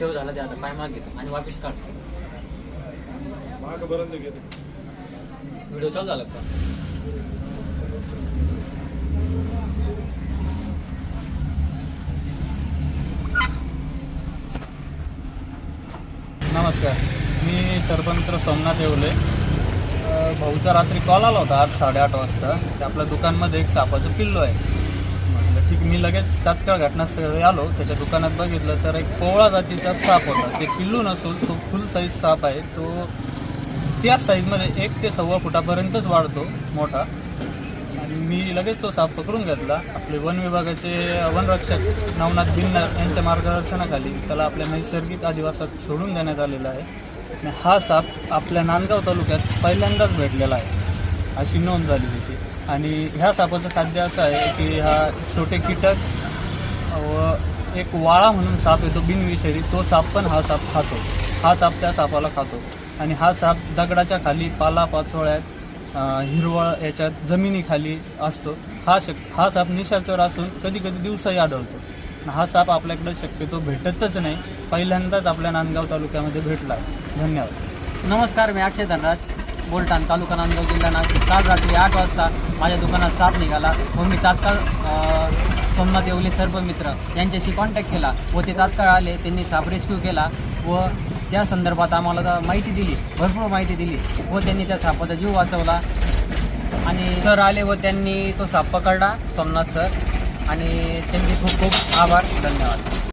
Save झाला ते आता पाय माग घेतो आणि वापिस काढतो. व्हिडिओ चालू झाला का? नमस्कार, मी सरपंच सोमनाथ येवले. भाऊचा रात्री कॉल आला होता 8-8:30 वाजता की आपल्या दुकानमध्ये एक सापाचं पिल्लू आहे. म्हटलं ठीक, मी लगेच तात्काळ घटनास्थळी आलो. त्याच्या दुकानात बघितलं तर एक कोवळा जातीचा साप होता. ते पिल्लू नसून तो फुल साईज साप आहे. तो त्याच साईजमध्ये 1 ते 1.25 फुटापर्यंतच वाढतो मोठा. आणि मी लगेच तो साप पकडून घेतला. आपले वन विभागाचे वनरक्षक नवनाथ भिन्नर यांच्या मार्गदर्शनाखाली त्याला आपल्या नैसर्गिक अधिवासात सोडून देण्यात आलेला आहे. आणि हा साप आपल्या नांदगाव तालुक्यात पहिल्यांदाच भेटलेला आहे अशी नोंद झाली होती. आणि ह्या सापाचं खाद्य असं आहे की हा छोटे कीटक व एक वाळा म्हणून साप येतो बिनविषारी, तो साप पण हा साप खातो. हा साप त्या सापाला खातो. आणि हा साप दगडाच्या खाली, पालापाचोळ्यात, हिरवळ याच्यात जमिनीखाली असतो. हा साप निशाचर असून कधी कधी दिवसाही आढळतो. हा साप आपल्याकडे शक्यतो भेटतच नाही. पहिल्यांदाच आपल्या नांदगाव तालुक्यामध्ये भेटला आहे. धन्यवाद. नमस्कार, मी अक्षय धनराज, बोलटाण, तालुका नांदगाव, जिल्हा नाशिक. काल रात्री 8 वाजता माझ्या दुकानात साप निघाला व मी तात्काळ सोमनाथ येवले सर्पमित्र यांच्याशी कॉन्टॅक्ट केला व ते तात्काळ आले. त्यांनी साप रेस्क्यू केला व त्या संदर्भात आम्हाला माहिती दिली, भरपूर माहिती दिली व त्यांनी त्या सापाचा जीव वाचवला. आणि सर आले व त्यांनी तो साप पकडला, सोमनाथ सर, आणि त्यांचे खूप खूप आभार, धन्यवाद.